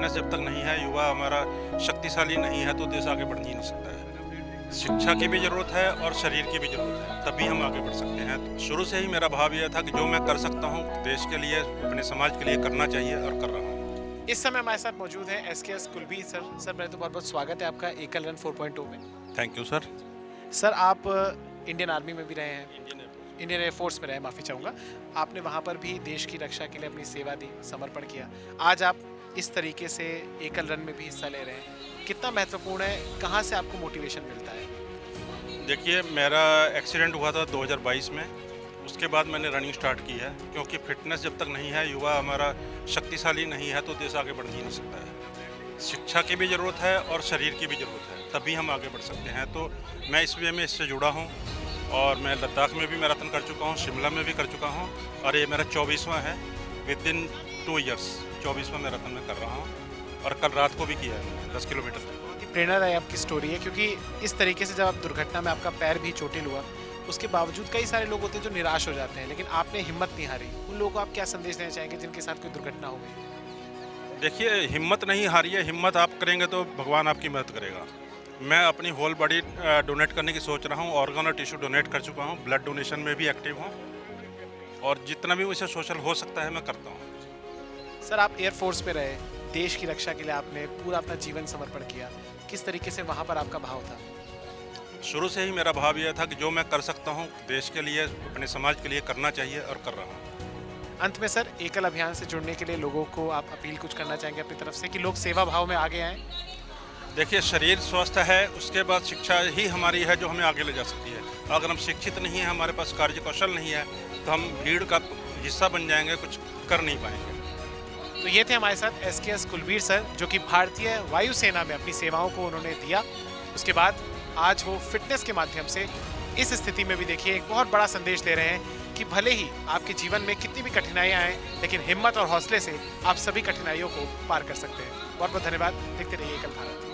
Fitness जब तक नहीं है, युवा हमारा शक्तिशाली नहीं है, तो देश आगे बढ़ ही नहीं सकता है। शिक्षा की भी ज़रूरत है और शरीर की भी ज़रूरत है, तभी हम आगे बढ़ सकते हैं। तो शुरू से ही मेरा भाव यह था कि जो मैं कर सकता हूँ देश के लिए, अपने समाज के लिए करना चाहिए और कर रहा हूँ। इस समय हमारे साथ मौजूद है एसकेएस कुलबीर सर। सर पहले तो बहुत बहुत स्वागत है आपका एकल रन 4.0 में। Thank you sir. सर आप इंडियन आर्मी में भी रहे हैं, इंडियन एयरफोर्स में रहे, माफ़ी चाहूँगा। आपने वहाँ पर भी देश की रक्षा के लिए अपनी सेवा दी, समर्पण किया। आज आप इस तरीके से एकल रन में भी हिस्सा ले रहे हैं, कितना महत्वपूर्ण है? कहाँ से आपको मोटिवेशन मिलता है? देखिए, मेरा एक्सीडेंट हुआ था 2022 में। उसके बाद मैंने रनिंग स्टार्ट की है, क्योंकि फिटनेस जब तक नहीं है, युवा हमारा शक्तिशाली नहीं है, तो देश आगे बढ़ ही नहीं सकता है। शिक्षा की भी ज़रूरत है और शरीर की भी ज़रूरत है, तभी हम आगे बढ़ सकते हैं। तो मैं इस वे में इससे जुड़ा हूँ और मैं लद्दाख में भी मैराथन कर चुका हूँ, शिमला में भी कर चुका हूँ और ये मेरा 24वां है। विद इन 2 ईयर्स 24वां मैराथन में कर रहा हूँ और कल रात को भी किया है मैंने 10 किलोमीटर। बहुत ही प्रेरणादायी आपकी स्टोरी है, क्योंकि इस तरीके से जब आप दुर्घटना में आपका पैर भी चोटिल हुआ, उसके बावजूद कई सारे लोग होते हैं जो निराश हो जाते हैं, लेकिन आपने हिम्मत नहीं हारी। उन लोगों को आप क्या संदेश देना चाहेंगे जिनके साथ कोई दुर्घटना हो गई? देखिए, हिम्मत नहीं हारिए। हिम्मत आप करेंगे तो भगवान आपकी मदद करेगा। मैं अपनी होल बॉडी डोनेट करने की सोच रहा हूँ, ऑर्गन और टिश्यू डोनेट कर चुका हूँ, ब्लड डोनेशन में भी एक्टिव हूँ और जितना भी मुझसे सोशल हो सकता है मैं करता हूँ। सर आप एयरफोर्स में रहे, देश की रक्षा के लिए आपने पूरा अपना जीवन समर्पण किया, किस तरीके से वहाँ पर आपका भाव था? शुरू से ही मेरा भाव यह था कि जो मैं कर सकता हूँ देश के लिए, अपने समाज के लिए करना चाहिए और कर रहा हूँ। अंत में सर, एकल अभियान से जुड़ने के लिए लोगों को आप अपील कुछ करना चाहेंगे अपनी तरफ से कि लोग सेवा भाव में आगे आएँ? देखिए, शरीर स्वस्थ है, उसके बाद शिक्षा ही हमारी है जो हमें आगे ले जा सकती है। अगर हम शिक्षित नहीं हैं, हमारे पास कार्य कौशल नहीं है, तो हम भीड़ का हिस्सा बन जाएंगे, कुछ कर नहीं पाएंगे। तो ये थे हमारे साथ एसकेएस कुलबीर सर, जो कि भारतीय वायुसेना में अपनी सेवाओं को उन्होंने दिया। उसके बाद आज वो फिटनेस के माध्यम से इस स्थिति में भी देखिए एक बहुत बड़ा संदेश दे रहे हैं कि भले ही आपके जीवन में कितनी भी कठिनाइयाँ आएँ, लेकिन हिम्मत और हौसले से आप सभी कठिनाइयों को पार कर सकते हैं। बहुत बहुत धन्यवाद। देखते रहिए एकल भारत।